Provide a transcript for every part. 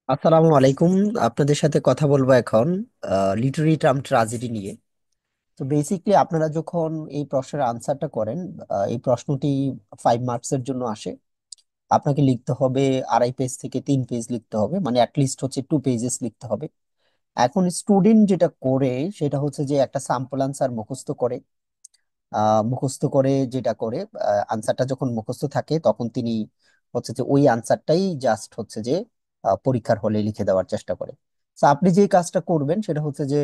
আসসালামু আলাইকুম। আপনাদের সাথে কথা বলবো এখন লিটারি টার্ম ট্রাজেডি নিয়ে। তো বেসিকলি আপনারা যখন এই প্রশ্নের আনসারটা করেন, এই প্রশ্নটি 5 মার্কসের জন্য আসে। আপনাকে লিখতে হবে 2.5 পেজ থেকে 3 পেজ লিখতে হবে, মানে অ্যাটলিস্ট হচ্ছে 2 পেজেস লিখতে হবে। এখন স্টুডেন্ট যেটা করে সেটা হচ্ছে যে একটা স্যাম্পল আনসার মুখস্থ করে। মুখস্থ করে যেটা করে, আনসারটা যখন মুখস্থ থাকে তখন তিনি হচ্ছে যে ওই আনসারটাই জাস্ট হচ্ছে যে পরীক্ষার হলে লিখে দেওয়ার চেষ্টা করে। তো আপনি যে কাজটা করবেন সেটা হচ্ছে যে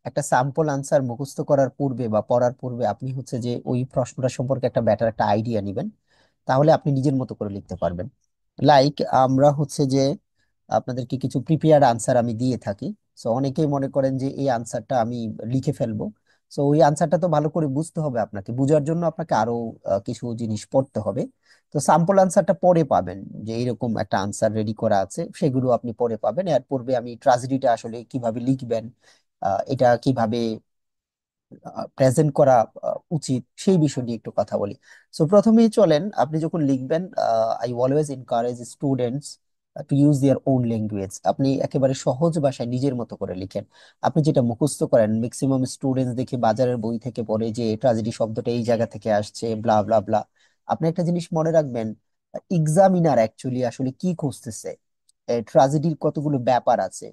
একটা স্যাম্পল আনসার মুখস্থ করার পূর্বে বা পড়ার পূর্বে আপনি হচ্ছে যে ওই প্রশ্নটা সম্পর্কে একটা বেটার একটা আইডিয়া নেবেন। তাহলে আপনি নিজের মতো করে লিখতে পারবেন। লাইক আমরা হচ্ছে যে আপনাদেরকে কিছু প্রিপেয়ার্ড আনসার আমি দিয়ে থাকি। সো অনেকেই মনে করেন যে এই আনসারটা আমি লিখে ফেলবো। সো ওই আনসারটা তো ভালো করে বুঝতে হবে, আপনাকে বুঝার জন্য আপনাকে আরো কিছু জিনিস পড়তে হবে। তো স্যাম্পল আনসারটা পরে পাবেন, যে এরকম একটা আনসার রেডি করা আছে সেগুলো আপনি পরে পাবেন। এর পূর্বে আমি ট্রাজেডিটা আসলে কিভাবে লিখবেন, এটা কিভাবে প্রেজেন্ট করা উচিত সেই বিষয় নিয়ে একটু কথা বলি। সো প্রথমেই চলেন, আপনি যখন লিখবেন, I always encourage students to use their own language. আপনি একেবারে সহজ ভাষায় নিজের মতো করে লিখেন। আপনি যেটা মুখস্থ করেন, ম্যাক্সিমাম স্টুডেন্টস দেখে বাজারের বই থেকে পড়ে যে ট্রাজেডি শব্দটা এই জায়গা থেকে আসছে, ব্লা ব্লা ব্লা। আপনি একটা জিনিস মনে রাখবেন, এক্সামিনার অ্যাকচুয়ালি আসলে কি খুঁজতেছে, ট্রাজেডির কতগুলো ব্যাপার আছে।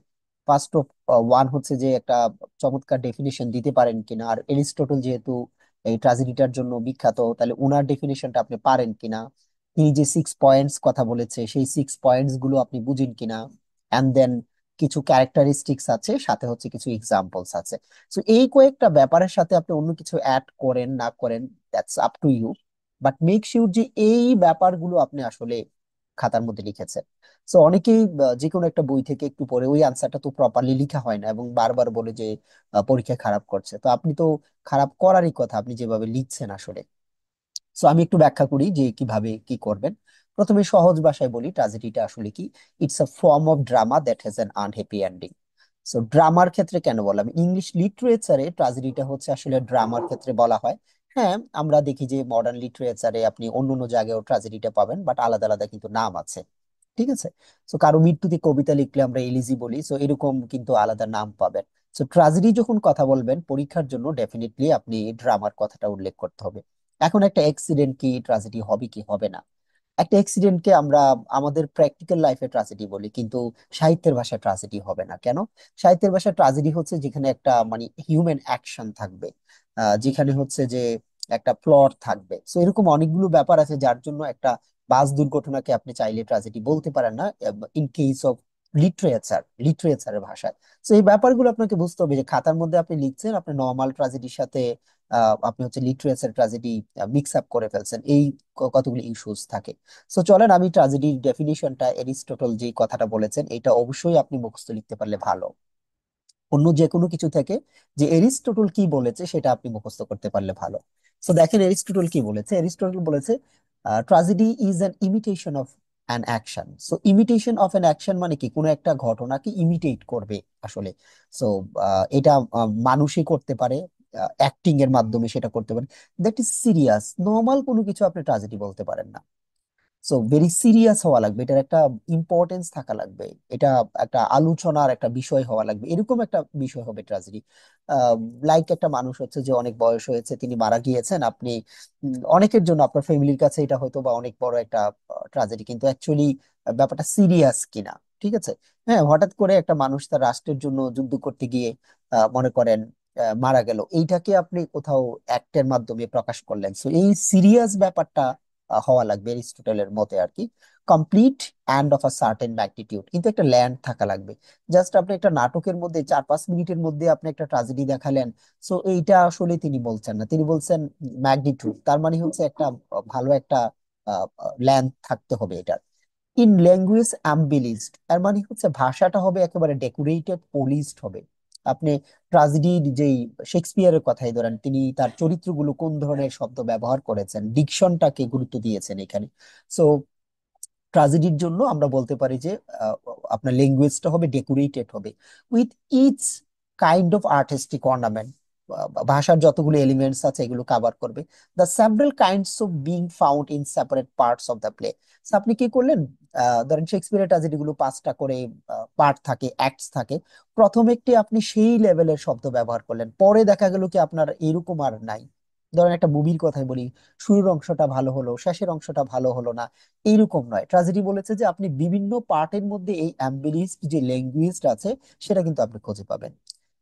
ফার্স্ট অফ ওয়ান হচ্ছে যে একটা চমৎকার ডেফিনিশন দিতে পারেন কিনা, আর এরিস্টটল যেহেতু এই ট্রাজেডিটার জন্য বিখ্যাত, তাহলে উনার ডেফিনিশনটা আপনি পারেন কিনা। তিনি যে 6 পয়েন্টস কথা বলেছে সেই 6 পয়েন্টস গুলো আপনি বুঝেন কিনা। অ্যান্ড দেন কিছু ক্যারেক্টারিস্টিক্স আছে, সাথে হচ্ছে কিছু এক্সাম্পলস আছে। তো এই কয়েকটা ব্যাপারের সাথে আপনি অন্য কিছু অ্যাড করেন না করেন, that's up to you. But make sure যে এই ব্যাপারগুলো আপনি আসলে খাতার মধ্যে লিখেছেন। সো অনেকেই যে কোনো একটা বই থেকে একটু পড়ে ওই আনসারটা তো প্রপারলি লেখা হয় না এবং বারবার বলে যে পরীক্ষা খারাপ করছে। তো আপনি তো খারাপ করারই কথা, আপনি যেভাবে লিখছেন আসলে। সো আমি একটু ব্যাখ্যা করি যে কিভাবে কি করবেন। প্রথমে সহজ ভাষায় বলি ট্রাজেডিটা আসলে কি। It's a form of drama that has an unhappy ending. So ড্রামার ক্ষেত্রে কেন বললাম, ইংলিশ লিটারেচারে ট্রাজেডিটা হচ্ছে আসলে ড্রামার ক্ষেত্রে বলা হয়। হ্যাঁ, আমরা দেখি যে মডার্ন লিটারেচারে আপনি অন্য অন্য জায়গায় ট্রাজেডিটা পাবেন, বাট আলাদা আলাদা কিন্তু নাম আছে। ঠিক আছে। সো কারো মৃত্যুতে কবিতা লিখলে আমরা এলিজি বলি, সো এরকম কিন্তু আলাদা নাম পাবেন। সো ট্রাজেডি যখন কথা বলবেন পরীক্ষার জন্য, ডেফিনেটলি আপনি ড্রামার কথাটা উল্লেখ করতে হবে। এখন একটা অ্যাক্সিডেন্ট কি ট্রাজেডি হবে কি হবে না? একটা অ্যাক্সিডেন্টকে আমরা আমাদের প্র্যাকটিক্যাল লাইফে ট্রাজেডি বলি, কিন্তু সাহিত্যের ভাষায় ট্রাজেডি হবে না কেন? সাহিত্যের ভাষায় ট্রাজেডি হচ্ছে যেখানে একটা মানে হিউম্যান অ্যাকশন থাকবে, যেখানে হচ্ছে যে একটা প্লট থাকবে। তো এরকম অনেকগুলো ব্যাপার আছে যার জন্য একটা বাস দুর্ঘটনাকে আপনি চাইলে ট্রাজেডি বলতে পারেন না, ইন কেস অফ লিটারেচারের ভাষায়। তো এই ব্যাপারগুলো আপনাকে বুঝতে হবে যে খাতার মধ্যে আপনি লিখছেন, আপনি নর্মাল ট্রাজেডির সাথে আপনি হচ্ছে লিটারেচার ট্রাজেডি মিক্স আপ করে ফেলছেন, এই কতগুলো ইস্যুস থাকে। সো চলেন, আমি ট্রাজেডির ডেফিনিশনটা এরিস্টটল যে কথাটা বলেছেন এটা অবশ্যই আপনি মুখস্থ লিখতে পারলে ভালো। অন্য যে কোনো কিছু থেকে যে এরিস্টটল কি বলেছে সেটা আপনি মুখস্থ করতে পারলে ভালো। সো দেখেন এরিস্টটল কি বলেছে। এরিস্টটল বলেছে tragedy is an imitation of an action. So imitation of an action মানে কি, কোনো একটা ঘটনাকে ইমিটেট করবে আসলে। সো এটা মানুষই করতে পারে, অ্যাক্টিং এর মাধ্যমে সেটা করতে পারে। That is serious. নর্মাল কোনো কিছু আপনি ট্রাজেডি বলতে পারেন না। সো ভেরি সিরিয়াস হওয়া লাগবে, এটার একটা ইম্পর্টেন্স থাকা লাগবে, এটা একটা আলোচনার একটা বিষয় হওয়া লাগবে, এরকম একটা বিষয় হবে ট্রাজেডি। লাইক একটা মানুষ হচ্ছে যে অনেক বয়স হয়েছে, তিনি মারা গিয়েছেন, আপনি অনেকের জন্য আপনার ফ্যামিলির কাছে এটা হয়তো বা অনেক বড় একটা ট্রাজেডি, কিন্তু অ্যাকচুয়ালি ব্যাপারটা সিরিয়াস কিনা। ঠিক আছে। হ্যাঁ, হঠাৎ করে একটা মানুষ তার রাষ্ট্রের জন্য যুদ্ধ করতে গিয়ে মনে করেন মারা গেল, এইটাকে আপনি কোথাও অ্যাক্টের মাধ্যমে প্রকাশ করলেন। সো এই সিরিয়াস ব্যাপারটা হওয়া লাগবে এরিস্টটলের মতে আর কি। Complete and of a certain magnitude, কিন্তু একটা ল্যান্ড থাকা লাগবে। জাস্ট আপনি একটা নাটকের মধ্যে 4-5 মিনিটের মধ্যে আপনি একটা ট্রাজেডি দেখালেন, সো এইটা আসলে তিনি বলছেন না, তিনি বলছেন ম্যাগনিটিউড। তার মানে হচ্ছে একটা ভালো একটা ল্যান্ড থাকতে হবে এটার। ইন ল্যাঙ্গুয়েজ অ্যাম্বিলিশড, এর মানে হচ্ছে ভাষাটা হবে একেবারে ডেকোরেটেড পলিশড হবে। আপনি ট্রাজেডির যেই শেক্সপিয়ারের কথাই ধরেন, তিনি তার চরিত্রগুলো কোন ধরনের শব্দ ব্যবহার করেছেন, ডিকশনটাকে গুরুত্ব দিয়েছেন এখানে। সো ট্রাজেডির জন্য আমরা বলতে পারি যে আহ, আপনার ল্যাঙ্গুয়েজটা হবে ডেকোরেটেড হবে with each kind of artistic ornament. ভাষার যতগুলো এলিমেন্টস আছে এগুলো কাভার করবে। The several kinds of being found in separate parts of the play. আপনি কি করলেন, ধরেন শেক্সপিয়ারের ট্র্যাজেডিগুলো 5টা করে পার্ট থাকে, অ্যাক্টস থাকে। প্রথম একটি আপনি সেই লেভেলের শব্দ ব্যবহার করলেন, পরে দেখা গেল কি আপনার এরকম আর নাই। ধরেন একটা মুভির কথাই বলি, শুরুর অংশটা ভালো হলো, শেষের অংশটা ভালো হলো না, এইরকম নয়। ট্র্যাজেডি বলেছে যে আপনি বিভিন্ন পার্টের মধ্যে এই অ্যাম্বিলিসড যে ল্যাঙ্গুয়েজটা আছে সেটা কিন্তু আপনি খুঁজে পাবেন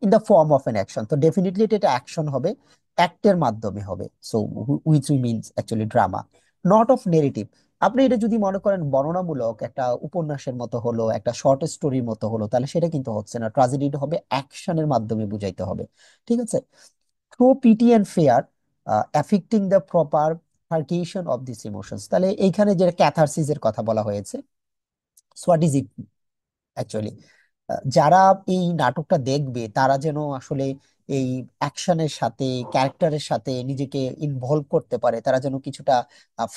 in the form of N action. তো ডেফিনেটলি এটা অ্যাকশন হবে, অ্যাক্টের মাধ্যমে হবে। So which means actually drama, not of narrative. আপনি এটা যদি মনে করেন বর্ণনামূলক একটা উপন্যাসের মতো হলো, একটা শর্ট স্টোরির মতো হলো, তাহলে সেটা কিন্তু হচ্ছে না। ট্র্যাজেডি হবে অ্যাকশনের মাধ্যমে বুঝাইতে হবে। ঠিক আছে? Through pity and fear affecting the proper purgation of this emotions. তাহলে এইখানে যে ক্যাথারসিসের কথা বলা হয়েছে, হোয়াট ইজ ইট অ্যাকচুয়ালি? যারা এই নাটকটা দেখবে তারা যেন আসলে এই অ্যাকশনের সাথে, ক্যারেক্টারের সাথে নিজেকে ইনভলভ করতে পারে, তারা যেন কিছুটা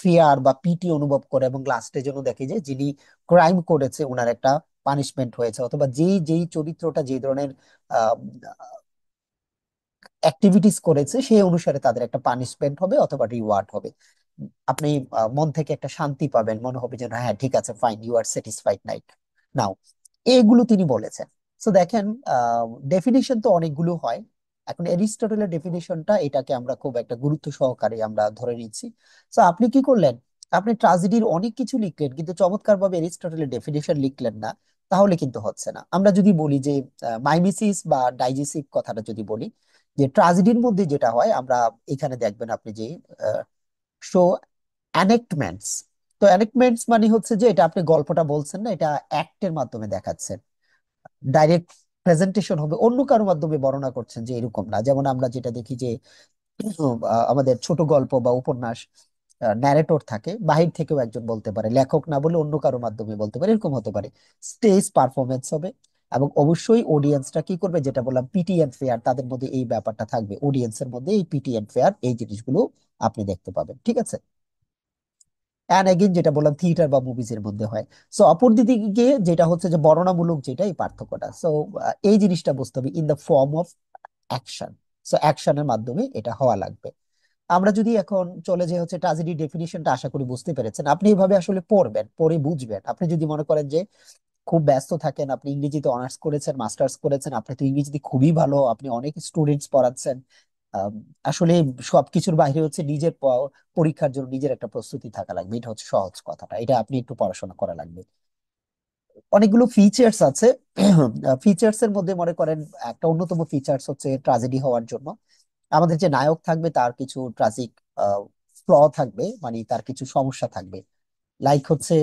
ফিয়ার বা পিটি অনুভব করে, এবং লাস্টে যেন দেখে যে যিনি ক্রাইম করেছে ওনার একটা পানিশমেন্ট হয়েছে, অথবা যেই যেই চরিত্রটা যে ধরনের অ্যাক্টিভিটিস করেছে সেই অনুসারে তাদের একটা পানিশমেন্ট হবে অথবা রিওয়ার্ড হবে। আপনি মন থেকে একটা শান্তি পাবেন, মনে হবে যে না, হ্যাঁ ঠিক আছে, fine, you are satisfied night now. এগুলো তিনি বলেছেন। তো দেখেন, ডেফিনিশন তো অনেকগুলো হয়। এখন এরিস্টটলের ডেফিনিশনটা, এটাকে আমরা খুব একটা গুরুত্ব সহকারে আমরা ধরে নিচ্ছি। তো আপনি কি করলেন, আপনি ট্রাজেডির অনেক কিছু লিখলেন কিন্তু চমৎকার ভাবে এরিস্টটলের ডেফিনিশন লিখলেন না, তাহলে কিন্তু হচ্ছে না। আমরা যদি বলি যে মাইমিসিস বা ডাইজেসিভ কথাটা যদি বলি, যে ট্রাজেডির মধ্যে যেটা হয়, আমরা এখানে দেখবেন আপনি যে শো অ্যানেক্টমেন্টস। তো অ্যানেক্টমেন্টস মানে হচ্ছে যে এটা আপনি গল্পটা বলছেন না, এটা অ্যাক্টের মাধ্যমে দেখাচ্ছেন। ডাইরেক্ট প্রেজেন্টেশন হবে, অন্য কারোর মাধ্যমে বর্ণনা করছেন, যে এরকম না। যেমন আমরা যেটা দেখি যে আমাদের ছোট গল্প বা উপন্যাস, ন্যারেটর থাকে, বাহির থেকেও একজন বলতে পারে, লেখক না বলে অন্য কারোর মাধ্যমে বলতে পারে, এরকম হতে পারে। স্টেজ পারফরমেন্স হবে, এবং অবশ্যই অডিয়েন্সটা কি করবে, যেটা বললাম পিটি এন্ড ফেয়ার, তাদের মধ্যে এই ব্যাপারটা থাকবে, অডিয়েন্সের মধ্যে এই পিটি এন্ড ফেয়ার, এই জিনিসগুলো আপনি দেখতে পাবেন। ঠিক আছে? অ্যান্ড এগেইন যেটা বললাম থিয়েটার বা মুভিজ এর মধ্যে হয়। সো অপর দিকে গিয়ে যেটা হচ্ছে যে বর্ণনামূলক, যেটা এই পার্থক্যটা। সো এই জিনিসটা বুঝতে হবে in the form of action. So অ্যাকশনের মাধ্যমে এটা হওয়া লাগবে। আমরা যদি এখন চলে যে হচ্ছে ট্র্যাজেডি ডেফিনিশনটা, আশা করি বুঝতে পেরেছেন। আপনি এইভাবে আসলে পড়বেন, পড়ে বুঝবেন। আপনি যদি মনে করেন যে খুব ব্যস্ত থাকেন, আপনি ইংরেজিতে অনার্স করেছেন, মাস্টার্স করেছেন, আপনি তো ইংরেজিতে খুবই ভালো, আপনি অনেক স্টুডেন্টস পড়াচ্ছেন, আম, আসলে সবকিছুর বাইরে হচ্ছে নিজের পরীক্ষার জন্য নিজের একটা প্রস্তুতি থাকা লাগবে। এটা হচ্ছে সহজ কথাটা, এটা আপনি একটু পড়াশোনা করা লাগবে। অনেকগুলো ফিচার্স আছে। ফিচার্স এর মধ্যে মনে করেন একটা অন্যতম ফিচার্স হচ্ছে ট্র্যাজেডি হওয়ার জন্য আমাদের যে নায়ক থাকবে তার কিছু ট্রাজিক ফ্ল থাকবে, মানে তার কিছু সমস্যা থাকবে। লাইক হচ্ছে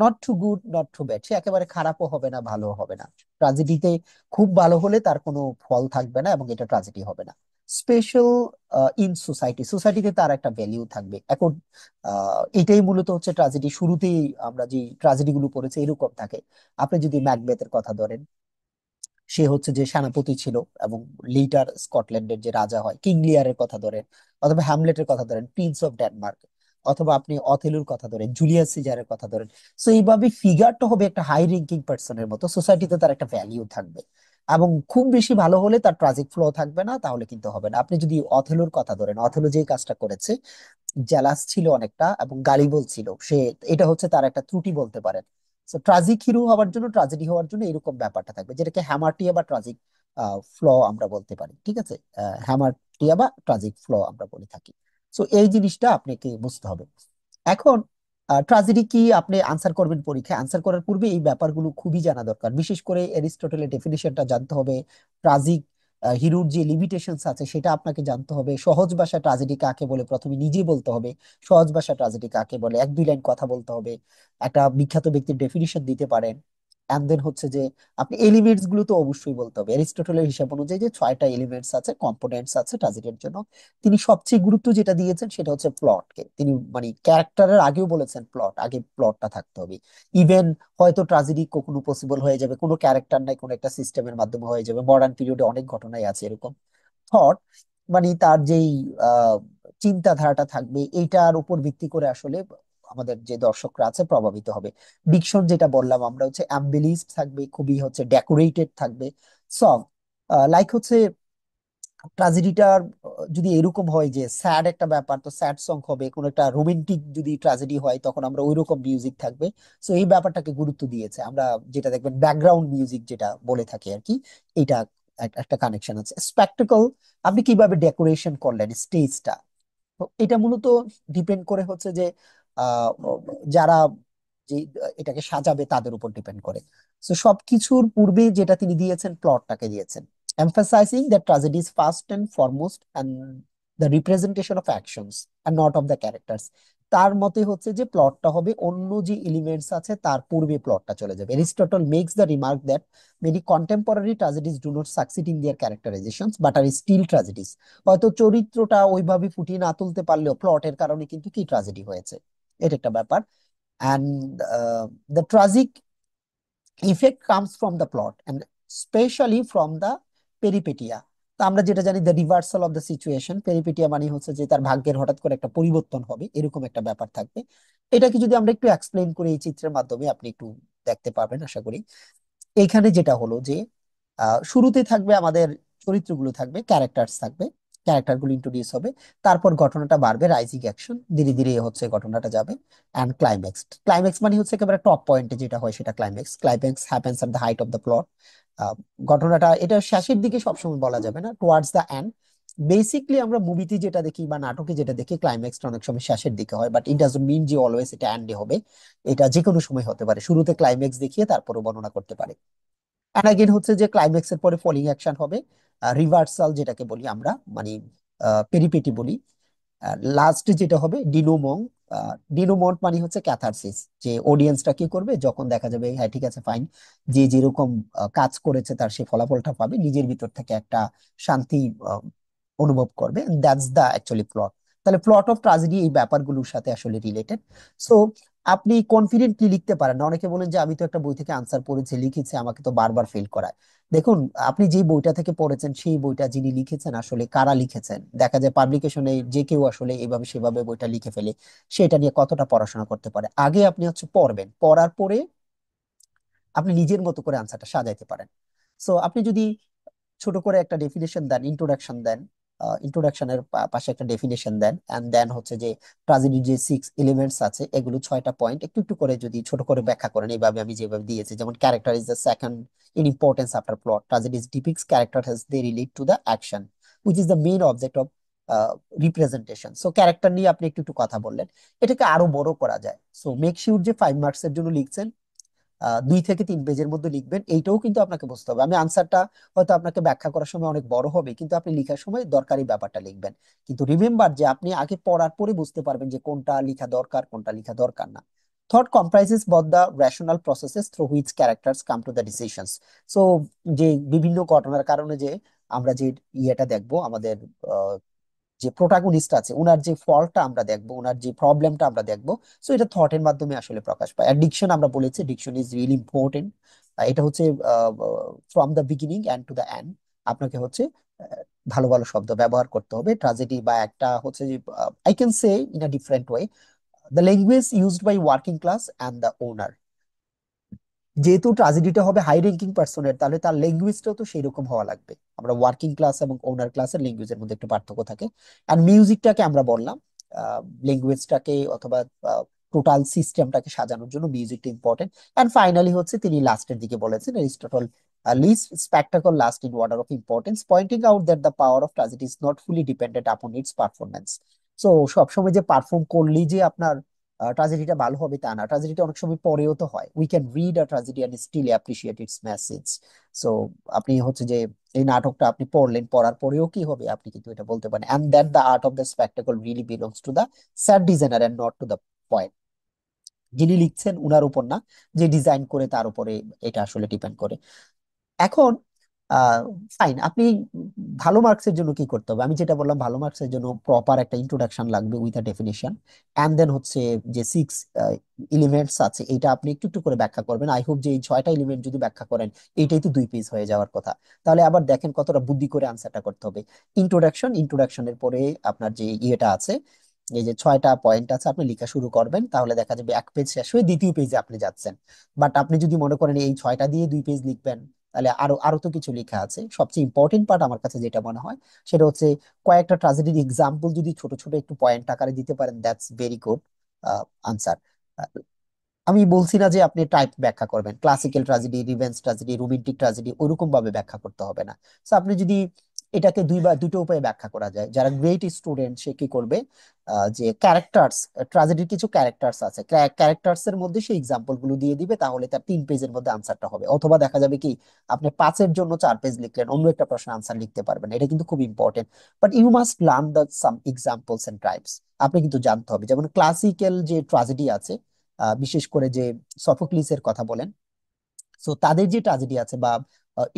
not too good not too bad, সে একেবারে খারাপও হবে না, ভালো হবে না। ট্রাজেডিতে খুব ভালো হলে তার কোনো ফল থাকবে না, এবং এটা ট্রাজেডি হবে না। স্পেশাল ইন সোসাইটি, সোসাইটিতে তার একটা ভ্যালিউ থাকবে। এখন এটাই মূলত হচ্ছে ট্রাজেডি। শুরুতেই আমরা যে ট্রাজেডি গুলো পড়েছি এরকম থাকে। আপনি যদি ম্যাকবেথের কথা ধরেন, সে হচ্ছে যে সেনাপতি ছিল, এবং লিটার স্কটল্যান্ডের যে রাজা হয়, কিং লিয়ারের কথা ধরেন, অথবা হ্যামলেটের কথা ধরেন, প্রিন্স অফ ডেনমার্ক, অথবা আপনি অথেলুর কথা ধরেন, জুলিয়াস সিজারের কথা ধরেন। সো এইভাবে ফিগারটা হবে একটা হাই র্যাঙ্কিং পার্সনের মতো, সোসাইটিতে তার একটা ভ্যালিউ থাকবে। এবং খুব বেশি ভালো হলে তার ট্রাজিক ফ্লো থাকবে না, তাহলে কিন্তু হবে না। আপনি যদি অথেলুর কথা ধরেন, অথেলো যে কাজটা করেছে, জেলাস ছিল অনেকটা এবং গালিবল ছিল সে, এটা হচ্ছে তার একটা ত্রুটি বলতে পারেন। তো ট্রাজিক হিরো হওয়ার জন্য, ট্রাজেডি হওয়ার জন্য এরকম ব্যাপারটা থাকবে, যেটাকে হ্যামারটিয়া বা ট্রাজিক ফ্ল আমরা বলতে পারি। ঠিক আছে? হ্যামারটিয়া বা ট্রাজিক ফ্ল আমরা বলে থাকি। তো এই জিনিসটা আপনাকে বুঝতে হবে। এখন ট্রাজেডি কি আপনি আনসার করবেন পরীক্ষায়, আনসার করার পূর্বে এই ব্যাপারগুলো খুবই জানা দরকার। বিশেষ করে এরিস্টটলের ডেফিনিশনটা জানতে হবে, ট্রাজিক হিরোর যে লিমিটেশনস আছে সেটা আপনাকে জানতে হবে। সহজ ভাষা ট্রাজেডি কাকে বলে প্রথমে নিজে বলতে হবে, সহজ ভাষা ট্রাজেডি কাকে বলে এক দুই লাইন কথা বলতে হবে, একটা বিখ্যাত ব্যক্তির ডেফিনিশন দিতে পারেন। এন্ড দেন হচ্ছে যে আপনি এলিমেন্টস গুলো তো অবশ্যই বলতে হবে। এরিস্টটলের হিসাব অনুযায়ী যে 6টা এলিমেন্টস আছে, কম্পোনেন্টস আছে ট্রাজেডির জন্য। তিনি সবচেয়ে গুরুত্ব যেটা দিয়েছেন সেটা হচ্ছে প্লটকে। তিনি মানে ক্যারেক্টারের আগেও বলেছেন প্লট, আগে প্লটটা থাকতে হবে। ইভেন হয়তো ট্রাজেডি কখনো পসিবল হয়ে যাবে, কোনো ক্যারেক্টার নাই, কোনো একটা সিস্টেমের মাধ্যমে হয়ে যাবে। মডার্ন পিরিয়ডে অনেক ঘটনাই আছে এরকম। থট মানে তার যেই আহ চিন্তাধারাটা থাকবে, এইটার উপর ভিত্তি করে আসলে আমাদের যে দর্শকরা আছে প্রভাবিত হবে। ডিকশন যেটা বললাম আমরা হচ্ছে অ্যাম্বিলিসড থাকবে, খুবই হচ্ছে ডেকোরেটেড থাকবে। সং লাইক হচ্ছে ট্রাজেডিটার যদি এরকম হয় যে স্যাড একটা ব্যাপার, তো স্যাড সং হবে। কোন একটা রোমান্টিক যদি ট্রাজেডি হয় তখন আমরা ওইরকম মিউজিক থাকবে। সো এই ব্যাপারটাকে গুরুত্ব দিয়েছে আমরা, যেটা দেখবেন ব্যাকগ্রাউন্ড মিউজিক যেটা বলে থাকি আর কি। এটা একটা কানেকশন আছে। স্পেকটাকল, আপনি কিভাবে ডেকোরেশন করলেন স্টেজটা, তো এটা মূলত ডিপেন্ড করে হচ্ছে যে আহ, যারা যে এটাকে সাজাবে তাদের উপর ডিপেন্ড করে। তো সবকিছুর পূর্বে যেটা তিনি দিয়েছেন, প্লটটাকে দিয়েছেন, emphasizing that tragedy is first and foremost and the representation of actions and not of the characters. তার মতে হচ্ছে যে প্লটটা হবে অন্য যে এলিমেন্টস আছে তার পূর্বে প্লটটা চলে যাবে। Aristotle makes the remark that many contemporary tragedies do not succeed in their characterizations but are still tragedies. হয়তো চরিত্রটা ওইভাবে ফুটিয়ে না তুলতে পারলেও প্লটের কারণে কিন্তু কি ট্রাজেডি হয়েছে, এটা একটা ব্যাপার। And the tragic effect comes from the plot and specially from the peripeteia. তো আমরা যেটা জানি the reversal of the situation, peripeteia মানে হচ্ছে যে তার ভাগ্যের হঠাৎ করে একটা পরিবর্তন হবে, এরকম একটা ব্যাপার থাকবে। এটাকে যদি আমরা একটু এক্সপ্লেন করি এই চিত্রের মাধ্যমে, আপনি একটু দেখতে পারবেন আশা করি। এইখানে যেটা হলো যে শুরুতে থাকবে আমাদের চরিত্রগুলো থাকবে, ক্যারেক্টার্স থাকবে, ক্যারেক্টার গুলো ইন্ট্রোডিউস হবে, তারপর ঘটনাটা বাড়বে, রাইজিং অ্যাকশন, ধীরে ধীরে হচ্ছে ঘটনাটা যাবে। অ্যান্ড ক্লাইম্যাক্স, ক্লাইম্যাক্স মানে হচ্ছে একেবারে টপ পয়েন্টে যেটা হয় সেটা climax. Climax happens at the height of the plot. ঘটনাটা এটা শেষের দিকে সবসময় বলা যাবে না, টুয়ার্ডস দ্য এন্ড। বেসিকলি আমরা মুভিতে যেটা দেখি বা নাটকে যেটা দেখি, ক্লাইম্যাক্সটা অনেক সময় শেষের দিকে হয়, বাট ইট ডাজন্ট মিন যে অলওয়েজ এটা এন্ডে হবে। এটা যে কোনো সময় হতে পারে, শুরুতে ক্লাইম্যাক্স দেখিয়ে তারপরে বর্ণনা করতে পারে। এন্ড আগেন হচ্ছে যে ক্লাইম্যাক্স এর পরে ফলিং অ্যাকশন হবে, রিভার্সাল যেটাকে বলি আমরা, মানে পেরিপেটি বলি। লাস্টে যেটা হবে ডিনোমং। ডিনোমন্ট মানে হচ্ছে ক্যাথারসিস, যে অডিয়েন্সটা কি করবে যখন দেখা যাবে হ্যাঁ ঠিক আছে ফাইন, যে যেরকম কাজ করেছে তার সে ফলাফলটা পাবে, নিজের ভিতর থেকে একটা শান্তি অনুভব করবে। That's the actually plot. তাহলে প্লট অফ ট্রাজেডি এই ব্যাপারগুলোর সাথে আসলে রিলেটেড। সো আপনি কনফিডেন্টলি লিখতে পারেন না। অনেকে বলেন যে আমি তো একটা বই থেকে আনসার পড়েছি লিখেছি, আমাকে তো বারবার ফেল করায়। দেখুন, আপনি যে বইটা থেকে পড়েছেন সেই বইটা যিনি লিখেছেন আসলে কারা লিখেছেন, দেখা যায় পাবলিকেশনে যে কেউ আসলে এভাবে সেভাবে বইটা লিখে ফেলে, সেটা নিয়ে কতটা পড়াশোনা করতে পারে। আগে আপনি হচ্ছে পড়বেন, পড়ার পরে আপনি নিজের মতো করে আনসারটা সাজাইতে পারেন। সো আপনি যদি ছোট করে একটা ডেফিনেশন দেন, ইন্ট্রোডাকশন দেন, ইন্ট্রোডাকশনের পাশে একটা ডেফিনেশন দেন, এন্ড দেন হচ্ছে যে ট্রাজেডির যে 6 এলিমেন্টস আছে এগুলো 6টা পয়েন্ট একটু একটু করে যদি ছোট করে ব্যাখ্যা করেন, এইভাবে আমি যেভাবে দিয়েছি, যেমন character is the second in importance after plot, tragedies depicts character has they relate to the action which is the main object of representation. So character নিয়ে আপনি একটু একটু কথা বললেন, এটাকে আরো বড় করা যায়। সো মেক শিওর যে 5 মার্কস এর জন্য লিখছেন 2 থেকে 3 পেজের মধ্যে লিখবেন, এইটাও কিন্তু আপনাকে বুঝতে হবে। আমি আনসারটা হয়তো আপনাকে ব্যাখ্যা করার সময় অনেক বড় হবে, কিন্তু আপনি লেখার সময় দরকারি ব্যাপারটা লিখবেন। কিন্তু রিমেম্বার যে আপনি আগে পড়ার পরে বুঝতে পারবেন যে কোনটা লেখা দরকার কোনটা লেখা দরকার না। Thought comprises both the rational processes through which characters come to the decisions. So যে বিভিন্ন ঘটনার কারণে যে আমরা যে ইয়েটা দেখবো, আমাদের যে প্রোটাগনিস্ট আছে ওনার যে ফলটা আমরা দেখবো, ওনার যে প্রবলেমটা আমরা দেখবো, সো এটা থটের মাধ্যমে আসলে প্রকাশ পায়। আর ডিকশন আমরা বলেছি, ডিকশন ইজ রিয়েলি ইম্পর্টেন্ট। এটা হচ্ছে from the beginning end to the end আপনাকে হচ্ছে ভালো ভালো শব্দ ব্যবহার করতে হবে। ট্রাজেডি বা একটা হচ্ছে যে I can say in a different way, the language used by working class and the owner. যেহেতু ট্রাজেডিটা হবে হাই র্যাঙ্কিং পার্সনের, তাহলে তার ল্যাঙ্গুয়েজটাও তো সেই রকম হওয়া লাগবে। আমরা ওয়ার্কিং ক্লাস এবং ওনার ক্লাসের ল্যাঙ্গুয়েজের মধ্যে একটু পার্থক্য থাকে। আর মিউজিকটাকে আমরা বললাম ল্যাঙ্গুয়েজটাকে অথবা টোটাল সিস্টেমটাকে সাজানোর জন্য মিউজিকটা ইম্পর্টেন্ট। এন্ড ফাইনালি হচ্ছে তিনি লাস্টের দিকে বলেছেন Aristotle list spectacle last in order of importance, pointing out that the power of tragedy is not fully dependent upon its performance. So সবসময় যে পারফর্ম করলেই যে আপনার ট্রাজেডিটা ভালো হবে তা না, ট্রাজেডিটা অনেক সময় পরেও তো হয়। We can read a tragedy and still appreciate its message. So আপনি হচ্ছে যে এই নাটকটা আপনি পড়লেন, পড়ার পরেও কি হবে আপনি কিন্তু এটা বলতে পারেন, and that the art of the spectacle really belongs to the set designer and not to the point. যিনি লিখছেন উনার উপর না, যে ডিজাইন করে তার উপরে এটা আসলে ডিপেন্ড করে। এখন ফাইন, আপনি ভালো মার্কসের জন্য কি করতে হবে, আমি যেটা বললাম, ভালো মার্কসের জন্য প্রপার একটা ইন্ট্রোডাকশন লাগবে with a definition. And then হচ্ছে যে 6 এলিমেন্টস আছে এটা আপনি একটু একটু করে ব্যাখ্যা করবেন। আই হোপ যে এই 6টা এলিমেন্ট যদি ব্যাখ্যা করেন, এইটাই তো 2 পেজ হয়ে যাওয়ার কথা। তাহলে আবার দেখেন কতটা বুদ্ধি করে আনসারটা করতে হবে। ইন্ট্রোডাকশনের পরে আপনার যে ইয়েটা আছে, এই যে 6টা পয়েন্ট আছে, আপনি লেখা শুরু করবেন, তাহলে দেখা যাবে 1 পেজ শেষ হয়ে 2য় পেজে আপনি যাচ্ছেন। বাট আপনি যদি মনে করেন এই 6টা দিয়ে 2 পেজ লিখবেন, তাহলে আরো আরো তো কিছু লেখা আছে। সবচেয়ে ইম্পর্টেন্ট পার্ট আমার কাছে যেটা মনে হয় সেটা হচ্ছে কয়েকটা ট্রাজেডির এক্সাম্পল যদি ছোট ছোট একটু পয়েন্ট আকারে দিতে পারেন, দ্যাটস ভেরি গুড আনসার। আমি বলছি না যে আপনি টাইপ ব্যাখ্যা করবেন, classical tragedy, revenge tragedy, romantic tragedy ওরকম ভাবে ব্যাখ্যা করতে হবে না। তো আপনি যদি এটাকে দুটো উপায়ে ব্যাখ্যা করা যায়, যারা গ্রেট স্টুডেন্ট সে কি করবে, যে ক্যারেক্টার্স, ট্রাজেডির কিছু ক্যারেক্টার্স আছে, ক্যারেক্টার্স এর মধ্যে সেই এক্সাম্পল গুলো দিয়ে দিবে, তাহলে তার 3 পেজের মধ্যে আনসারটা হবে। অথবা দেখা যাবে কি আপনি 5-এর জন্য 4 পেজ লিখলেন, অন্য একটা প্রশ্নের আনসার লিখতে পারবেন। এটা কিন্তু খুব important. But you must learn the some examples and types. আপনি কিন্তু জানতে হবে, যেমন ক্লাসিক্যাল যে ট্রাজেডি আছে, বিশেষ করে যে সফোক্লিসের কথা বলেন, সো তাদের যে ট্রাজেডি আছে, বা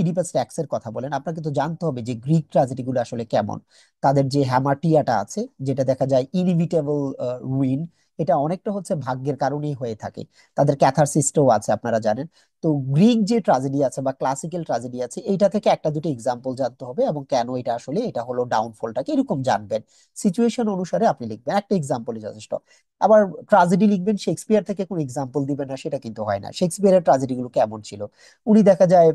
ইডিপাস ট্যাক্সের কথা বলেন, আপনাকে তো জানতে হবে যে গ্রিক ট্রাজেডি গুলো আসলে কেমন। তাদের যে হ্যামাটিয়াটা আছে, যেটা দেখা যায় ইনইভিটেবল রুইন, এটা অনেকটা হচ্ছে ভাগ্যের কারণেই হয়ে থাকে। তাদের ক্যাথারসিসটাও আছে আপনারা জানেন। তো গ্রিক যে ট্রাজেডি আছে বা ক্লাসিক্যাল ট্রাজেডি আছে, এইটা থেকে একটা দুটো এক্সাম্পল জানতে হবে, এবং কেন এটা আসলে এটা হলো ডাউনফলটাকে এরকম জানবেন। সিচুয়েশন অনুসারে আপনি লিখবেন, একটা এক্সাম্পলই যথেষ্ট। আবার ট্রাজেডি লিখবেন, শেক্সপিয়ার থেকে কোন এক্সাম্পল দিবেন না সেটা কিন্তু হয় না। শেক্সপিয়ারের ট্রাজেডি গুলো কেমন ছিল, উনি দেখা যায়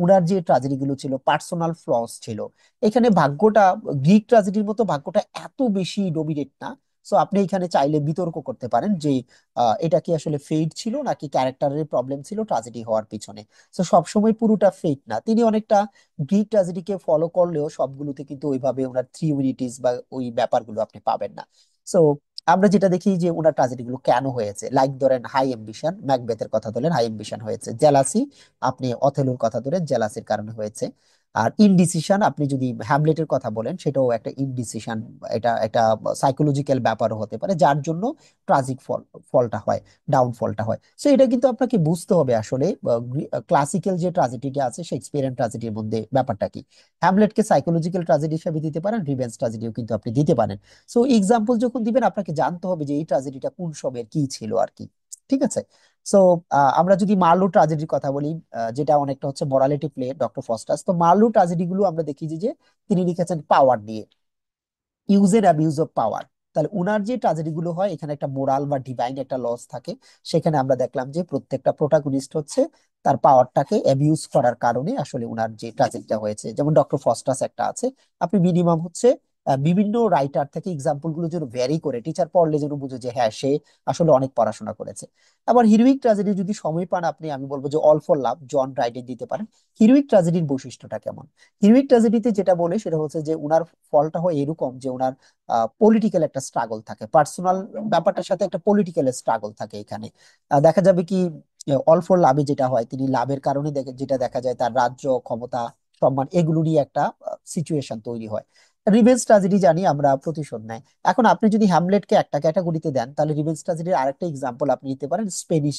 উনার যে ট্রাজেডি গুলো ছিল পার্সোনাল ফ্লস ছিল। এখানে ভাগ্যটা গ্রিক ট্রাজেডির মতো ভাগ্যটা এত বেশি ডমিনেট না। সো আপনি এখানে চাইলে বিতর্ক করতে পারেন যে এটা কি আসলে ফেট ছিল নাকি ক্যারেক্টারের প্রবলেম ছিল ট্রাজেডি হওয়ার পিছনে। সো সবসময় পুরোটা ফেট না, তিনি অনেকটা গ্রিক ট্রাজেডিকে ফলো করলেও সবগুলোতে কিন্তু ওইভাবে ওনার থ্রি ইউনিটিস বা ওই ব্যাপারগুলো আপনি পাবেন না। সো আমরা যেটা দেখি যে ওনার ট্রাজেডি গুলো কেন হয়েছে, লাইক ধরেন হাই অ্যাম্বিশন, ম্যাকবেথের কথা ধরেন, হাই অ্যাম্বিশন হয়েছে। জেলাসি, আপনি অথেলোর কথা ধরেন, জেলাসির কারণে হয়েছে। আর ইনডিসিশন, আপনি যদি হ্যামলেটের কথা বলেন, সেটাও একটা ইনডিসিশন। এটা একটা সাইকোলজিক্যাল ব্যাপারও হতে পারে, যার জন্য ট্রাজিক ফলটা হয়, ডাউনফলটা হয়। সো এটা কিন্তু আপনাকে বুঝতে হবে আসলে ক্লাসিক্যাল যে ট্রাজেডিটা আছে শেক্সপিয়ারিয়ান ট্রাজেডির মধ্যে ব্যাপারটা কি। হ্যামলেটকে সাইকোলজিক্যাল ট্রাজেডি হিসেবে দিতে পারেন, রিভেঞ্জ ট্রাজেডিও কিন্তু আপনি দিতে পারেন। সো এক্সাম্পল যখন দিবেন, আপনাকে জানতে হবে যে এই ট্রাজেডিটা কোন সময়ের কি ছিল আর কি। ঠিক আছে। সো আমরা যদি মার্লো ট্রাজেডির কথা বলি, যেটা অনেকটা হচ্ছে মোরালিটি প্লে, ডক্টর ফস্টাস। তো মার্লো ট্রাজেডি গুলো আমরা দেখি যে তিনি লিখেছেন পাওয়ার নিয়ে, use and abuse of power. তাহলে উনার যে ট্রাজেডি গুলো হয়, এখানে একটা মোরাল বা ডিভাইন একটা লস থাকে। সেখানে আমরা দেখলাম যে প্রত্যেকটা প্রোটাগনিস্ট হচ্ছে তার পাওয়ারটাকে অ্যাবিউজ করার কারণে আসলে উনার যে ট্রাজেডিটা হয়েছে। যেমন ডক্টর ফস্টাস একটা আছে, আপনি মিনিমাম হচ্ছে বিভিন্ন রাইটার থেকে এক্সাম্পল গুলো যেন ভ্যারি করে, টিচার পড়লে যেন বুঝে যে হ্যাঁ সে আসলে অনেক পড়াশোনা করেছে। আবার হিরোইক ট্রাজেডি যদি সময় পান আপনি, আমি বলবো যে all for love, John Dryden দিতে পারেন। হিরোইক ট্রাজেডির বৈশিষ্ট্যটা কেমন, হিরোইক ট্র্যাজেডিতে যেটা বলে সেটা হচ্ছে যে উনার ফলটা হয় এরকম যে উনার পলিটিক্যাল একটা স্ট্রাগল থাকে, পার্সোনাল ব্যাপারটার সাথে একটা পলিটিক্যাল স্ট্রাগল থাকে এখানে। দেখা যাবে কি অল ফর লাভে যেটা হয়, তিনি লাভের কারণে যেটা দেখা যায় তার রাজ্য, ক্ষমতা, সম্মান এগুলো নিয়ে একটা সিচুয়েশন তৈরি হয়। রিভেঞ্জ ট্র্যাজেডি জানি আমরা প্রতিশোধ নেয়। এখন আপনি যদি হ্যামলেটকে একটা ক্যাটাগরিতে দেন, তাহলে রিভেঞ্জ ট্র্যাজেডির আরেকটা এক্সাম্পল আপনি নিতে পারেন স্পেনিশ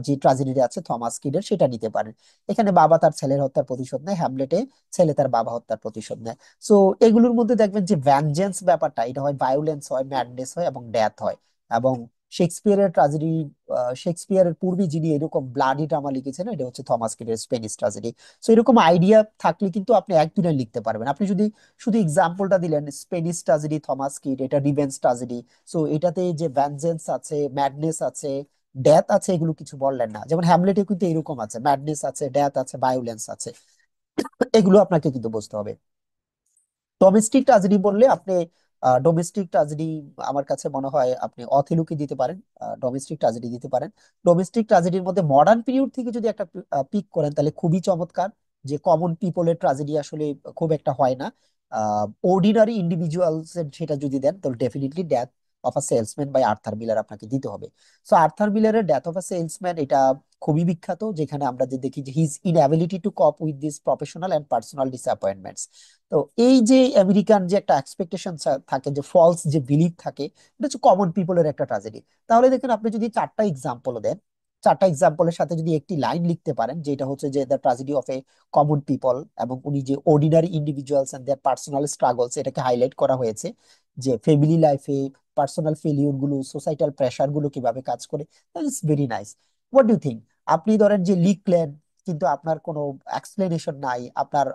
যে ট্রাজেডি আছে থমাস কিডের, সেটা নিতে পারেন। এখানে বাবা তার ছেলের হত্যার প্রতিশোধ নেয়, হ্যামলেটে ছেলে তার বাবা হত্যার প্রতিশোধ নেয়। সো এগুলোর মধ্যে দেখবেন যে ভ্যানজেন্স ব্যাপারটা, এটা হয় ভায়োলেন্স হয়, ম্যাডনেস হয় এবং ডেথ হয়। এবং শেক্সপিয়ারের ট্রাজেডি, শেক্সপিয়ারের পূর্বে যিনি এরকম ব্লাডি ড্রামা লিখেছেন, এটা হচ্ছে থমাস কিডের স্পেনিশ ট্রাজেডি। সো এরকম আইডিয়া থাকলে কিন্তু আপনি এক দুটাই লিখতে পারবেন। আপনি যদি শুধু এক্সাম্পলটা দিলেন স্পেনিশ ট্রাজেডি, থমাস কিড, এটা রিভেঞ্জ ট্রাজেডি, সো এটাতে যে ভ্যানজেন্স আছে, ম্যাডনেস আছে, ডেথ আছে, এগুলো কিছু বললেন না। যেমন হ্যামলেটে কিন্তু এরকম আছে, ম্যাডনেস আছে, ডেথ আছে, ভায়োলেন্স আছে, এগুলো আপনাকে কিন্তু বুঝতে হবে। ডোমেস্টিক ট্র্যাজেডি বললে আপনি ডোমেস্টিক ট্র্যাজেডি আমার কাছে মনে হয় আপনি অথেলোকে দিতে পারেন, ডোমেস্টিক ট্র্যাজেডি দিতে পারেন। ডোমেস্টিক ট্র্যাজেডির মধ্যে মডার্ন পিরিয়ড থেকে যদি একটা পিক করেন তাহলে খুবই চমৎকার। যে কমন পিপলের ট্র্যাজেডি আসলে খুব একটা হয় না, অর্ডিনারি ইন্ডিভিজুয়ালস এর সেটা যদি দেন তাহলে definitely death of a salesman by Arthur Miller আপনাকে দিতে হবে। সো আর্থার মিলারের ডেথ অফ আ সেলসম্যান এটা খুবই বিখ্যাত, যেখানে আমরা যে দেখি যে his inability to cope with this professional and personal disappointments. তো এই যে আমেরিকান যে একটা এক্সপেকটেশন থাকে, যে ফলস যে বিলিভ থাকে, এটা হচ্ছে কমন পিপলের একটা ট্রাজেডি। তাহলে দেখেন আপনি যদি 4টা এক্সাম্পল দেন, 4টা এক্সাম্পলের সাথে যদি একটি লাইন লিখতে পারেন যেটা হচ্ছে যে the tragedy of a common people, এবং উনি যে ordinary individuals and their personal struggles এটাকে হাইলাইট করা হয়েছে, যে ফ্যামিলি লাইফে পার্সোনাল ফেলিউর গুলো, সোসাইটাল প্রেসার গুলো কিভাবে কাজ করে, that is very nice. What do think? আপনি ধরেন যে লিখলেন কিন্তু আপনার কোনো এক্সপ্লেনেশন নাই, আপনার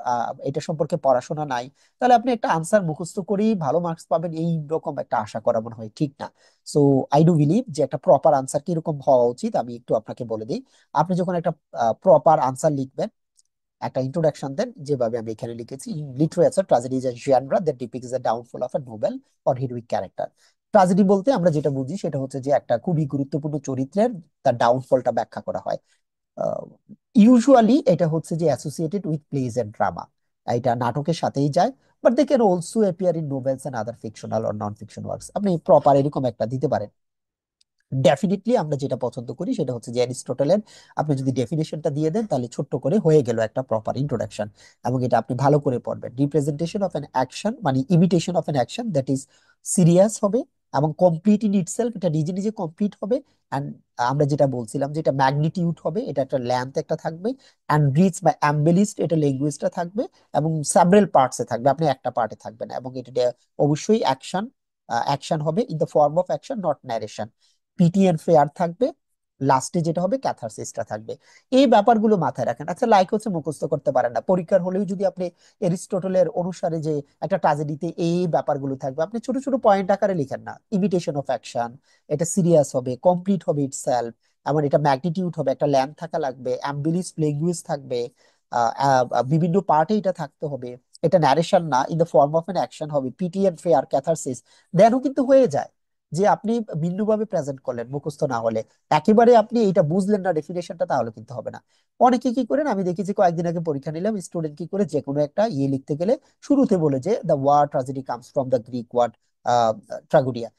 এটা সম্পর্কে পড়াশোনা নাই, তাহলে আপনি একটা আনসার মুখস্থ করেই ভালো মার্কস পাবেন এই রকম একটা আশা করা মনে হয় ঠিক না। সো আই ডু বিলিভ যে একটা প্রপার আনসার কিরকম হওয়া উচিত আমি একটু আপনাকে বলে দিই। আপনি যখন একটা প্রপার আনসার লিখবেন, একটা ইন্ট্রোডাকশন দেন, যেভাবে আমি এখানে লিখেছি, literature tragedy is a genre that depicts the downfall of a noble or heroic character. Tragedy বলতে আমরা যেটা বুঝি সেটা হচ্ছে যে একটা খুবই গুরুত্বপূর্ণ চরিত্রের তার ডাউনফলটা ব্যাখ্যা করা হয়। ইউজুয়ালি এটা হচ্ছে যে associated with plays and drama, এটা নাটকের সাথেই যায়, but they can also appear in novels and other fictional or non fiction works. আপনি প্রপার এরকম একটা দিতে পারেন। ডেফিনেটলি আমরা যেটা পছন্দ করি সেটা হচ্ছে যে অ্যারিস্টটলের আপনি যদি ডেফিনেশনটা দিয়ে দেন তাহলে ছোট্ট করে হয়ে গেল একটা প্রপার ইন্ট্রোডাকশন, এবং এটা আপনি ভালো করে পড়বেন। রিপ্রেজেন্টেশন অফ অ্যান অ্যাকশন মানে imitation of an action that is serious হবে এবং কমপ্লিট ইন ইটসেলফ, এটা নিজে নিজে কমপ্লিট হবে। অ্যান্ড আমরা যেটা বলছিলাম যে এটা ম্যাগনিটিউড হবে, এটা একটা লেন্থ একটা থাকবে, অ্যান্ড রিচ বা অ্যাম্বেলিশড এটা ল্যাঙ্গুয়েজটা থাকবে, এবং সেভারাল পার্টসে থাকবে, আপনি একটা পার্টে থাকবেন, এবং এটা অবশ্যই অ্যাকশন, অ্যাকশন হবে in the form of action not narration. Pity and fear থাকবে, লাস্টে যেটা হবে ক্যাথারসিসটা থাকবে। এই ব্যাপারগুলো মাথায় রাখেন। আচ্ছা, লাইক হচ্ছে মুখস্থ করতে পারেন না, পরীক্ষার হলেও যদি আপনি এরিস্টটলের অনুসারে যে একটা ট্রাজেডিতে এই ব্যাপারগুলো থাকবে, আপনি ছোট ছোট পয়েন্ট আকারে লিখেন না, ইমিটেশন অফ অ্যাকশন, এটা সিরিয়াস হবে, কমপ্লিট হবে ইটসেলফ, এমন এটা ম্যাগনিটিউড হবে, একটা ল্যাম্প থাকা লাগবে, অ্যাম্বিলিস ল্যাঙ্গুয়েজ থাকবে, বিভিন্ন পার্টে এটা থাকতে হবে, এটা ন্যারেশন না, in the form of N action হবে, পিটি এন্ড ফেয়ার ক্যাথারসিস, দেনও কিন্তু হয়ে যায়। যে আপনি ভিন্নভাবে প্রেজেন্ট করলেন মুখস্থ না হলে, একেবারে আপনি এটা বুঝলেন না ডেফিনেশনটা, তাহলে কিন্তু হবে না। অনেকে কি করেন, আমি দেখেছি কয়েকদিন আগে পরীক্ষা নিলাম, স্টুডেন্ট কি করে যে কোনো একটা ইয়ে লিখতে গেলে শুরুতে বলে যে the word tragedy comes from the Greek word tragoidia.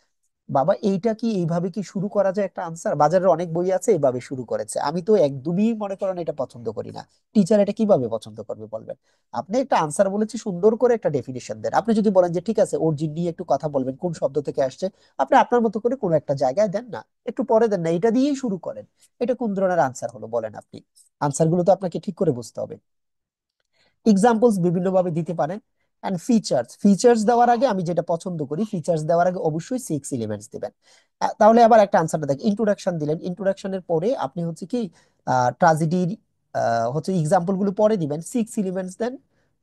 বাবা, এইটা কি এইভাবে কি শুরু করা যায় একটা আনসার? বাজারের অনেক বই আছে এইভাবে শুরু করেছে, আমি তো একদমই মনে করেন এটা পছন্দ করি না। টিচার এটা কিভাবে পছন্দ করবে বলবেন? আপনি একটা আনসার বলেছি, সুন্দর করে একটা ডেফিনেশন দেন। আপনি যদি বলেন যে ঠিক আছে অর্জিন নিয়ে একটু কথা বলবেন, কোন শব্দ থেকে আসছে, আপনি আপনার মতো করে কোনো একটা জায়গায় দেন না, একটু পরে দেন না, এটা দিয়েই শুরু করেন। এটা কোন ধরনের আনসার হলো বলেন আপনি? আনসার গুলো তো আপনাকে ঠিক করে বুঝতে হবে। এক্সাম্পলস বিভিন্ন ভাবে দিতে পারেন। এন্ড ফিচার্স, ফিচার্স দেওয়ার আগে আমি যেটা পছন্দ করি, ফিচার্স দেওয়ার আগে অবশ্যই 6 এলিমেন্টস দিবেন। তাহলে আবার একটা আনসারটা দেখ, ইন্ট্রোডাকশন দিলেন, ইন্ট্রোডাকশনের পরে আপনি হচ্ছে কি ট্রাজেডির হচ্ছে এক্সাম্পল গুলো পরে দিবেন, 6 এলিমেন্টস দেন,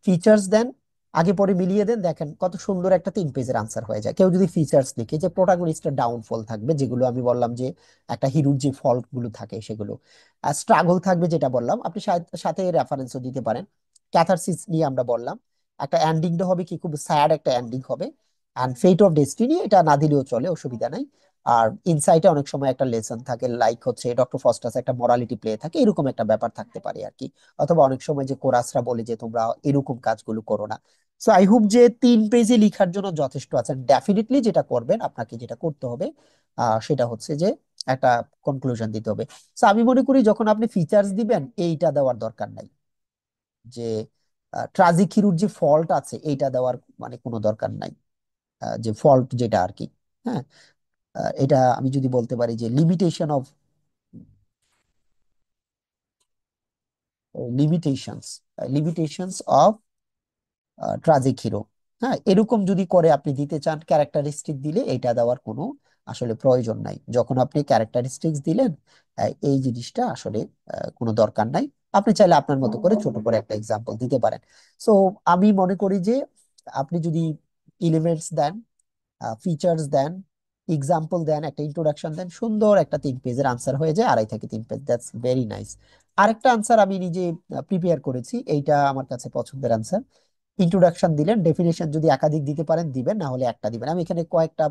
ফিচার্স দেন, আগে পরে মিলিয়ে দেন, দেখেন কত সুন্দর একটা 3 পেজের আনসার হয়ে যায়। কেউ যদি ফিচার্স লিখে যে প্রোটাগনিস্টের ডাউনফল থাকবে, যেগুলো আমি বললাম যে একটা হিরোর যে ফল্ট গুলো থাকে সেগুলো, স্ট্রাগল থাকবে যেটা বললাম, আপনি সাথে রেফারেন্সও দিতে পারেন। ক্যাথারসিস নিয়ে আমরা বললাম, একটা এন্ডিংটা হবে কি, খুব স্যাড একটা এন্ডিং হবে। এন্ড ফেট অফ ডেস্টিনি এটা না দিলেও চলে, অসুবিধা নাই। আর ইনসাইটে অনেক সময় একটা লেসন থাকে, লাইক হচ্ছে ডক্টর ফস্টাস একটা মরালিটি প্লে থাকে, এরকম একটা ব্যাপার থাকতে পারে আর কি। অথবা অনেক সময় যে কোরাসরা বলে যে তোমরা এরকম কাজগুলো করো না। সো আই হোপ যে 3 পেজে লিখার জন্য যথেষ্ট আছে। ডেফিনেটলি যেটা করবেন, আপনাকে যেটা করতে হবে সেটা হচ্ছে যে একটা কনক্লুশন দিতে হবে। সো আমি মনে করি যখন আপনি ফিচার্স দিবেন, এইটা দেওয়ার দরকার নাই যে ট্রাজিক হিরোর যে ফল্ট আছে এইটা দেওয়ার মানে কোনো দরকার নাই, যে ফল্ট যেটা আর কি। হ্যাঁ, এটা আমি যদি বলতে পারি যে limitations limitations of tragic hero. হ্যাঁ, এরকম যদি করে আপনি দিতে চান, ক্যারেক্টারিস্টিক দিলে এটা দেওয়ার কোনো আসলে প্রয়োজন নাই। যখন আপনি ক্যারেক্টারিস্টিক্স দিলেন, এই জিনিসটা আসলে কোনো দরকার নাই। আপনি চাইলে আপনার মতো করে ছোট করে একটা এক্সাম্পল দিতে পারেন। সো আমি মনে করি যে আপনি যদি এলিমেন্টস দেন, ফিচার্স দেন, এক্সাম্পল দেন, একটা ইন্ট্রোডাকশন দেন, সুন্দর একটা 3 পেজের আনসার হয়ে যায়, 2.5 থেকে 3 পেজ, দ্যাটস ভেরি নাইস। আরেকটা আনসার আমি নিজে প্রিপেয়ার করেছি, এইটা আমার কাছে পছন্দের আনসার। ইন্ট্রোডাকশন দিলেন, ডেফিনেশন যদি একাধিক দিতে পারেন দিবেন, না হলে একটা দিবেন। আমি এখানে কয়েকটা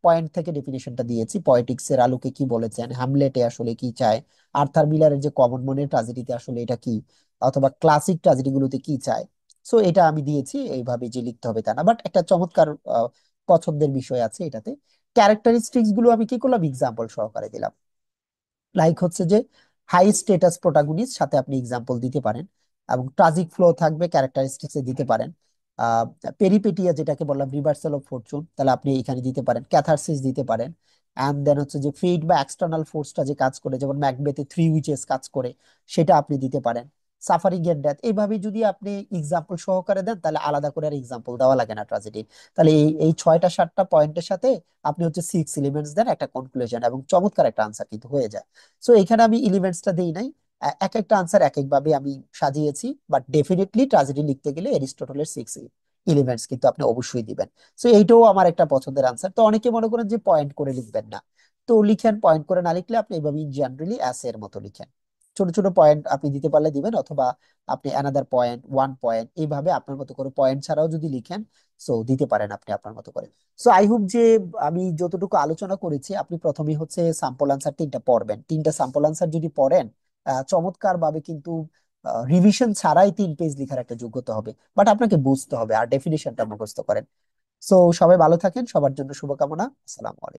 পয়েন্ট থেকে ডেফিনেশনটা দিয়েছি। পয়েটিক্স এর আলোকে কি বলেছেন, হ্যামলেটে আসলে কি চায়, আর্থার মিলারের যে কমন মনের ট্রাজেডিতে আসলে এটা কি, অথবা ক্লাসিক ট্রাজেডি গুলোতে কি চায়। সো এটা আমি দিয়েছি, এইভাবে যে লিখতে হবে তা না, বাট একটা চমৎকার পছন্দের বিষয় আছে এটাতে। ক্যারেক্টারিস্টিক্স গুলো আমি কি করলাম, এক্সাম্পল সহকারে দিলাম। লাইক হচ্ছে যে হাই স্টেটাস প্রোটাগনিস্ট, সাথে আপনি এক্সাম্পল দিতে পারেন, এবং ট্রাজিক ফ্লো থাকবে, ক্যারেক্টারিস্টিক্স এ দিতে পারেন। আহ পেরিপেটিয়া যেটাকে বললাম, রিভার্সাল অফ ফরচুন, তাহলে আপনি এখানে দিতে পারেন, ক্যাথারসিস দিতে পারেন। এন্ড দেন হচ্ছে যে ফেট বা এক্সটার্নাল ফোর্সটা যে কাজ করে, যেমন ম্যাকবেথে 3 উইচেস কাজ করে, সেটা আপনি দিতে পারেন। সাফারিং এর ডেথ, এইভাবে যদি আপনি এক্সাম্পল সহকারে দেন, তাহলে আলাদা করে আর এক্সাম্পল দেওয়া লাগে না ট্রাজেডির। তাহলে এই এই 6টা 7টা পয়েন্টের সাথে আপনি হচ্ছে 6 এলিমেন্টস দেন, একটা কনক্লুশন, এবং চমৎকার একটা আনসার কিন্তু হয়ে যায়। সো এখানে আমি এলিমেন্টসটা দেই নাই, এক একটা আনসার এক এক ভাবে আমি সাজিয়েছি, বাট ডেফিনেটলি ট্রাজেডি লিখতে গেলে এরিস্টটলের 6 এলিমেন্টস কিন্তু আপনি অবশ্যই দিবেন। সো এইটাও আমার একটা পছন্দের আনসার। তো অনেকে মনে করেন যে পয়েন্ট করে লিখবেন না, তো লিখেন, পয়েন্ট করে না লিখলে আপনি এইভাবে জেনারেলি অ্যাস এর মতো লিখেন। ছোট ছোট পয়েন্ট আপনি দিতে পারলে দিবেন, অথবা আপনি অ্যানাদার পয়েন্ট, ওয়ান পয়েন্ট, এইভাবে আপনার মতো করে পয়েন্ট ছাড়াও যদি লিখেন, সো দিতে পারেন আপনি আপনার মতো করে। সো আই হোপ যে আমি যতটুকু আলোচনা করেছি, আপনি প্রথমেই হচ্ছে স্যাম্পল আনসার 3টা পড়বেন। 3টা স্যাম্পল আনসার যদি পড়েন, চমৎকার ভাবে কিন্তু রিভিশন ছাড়াই 3 পেজ লেখার একটা যোগ্যতা হবে। বাট আপনাকে বুঝতে হবে আর ডেফিনেশনটা মুখস্থ করেন। সো সবাই ভালো থাকেন, সবার জন্য শুভকামনা। আসসালামু আলাইকুম।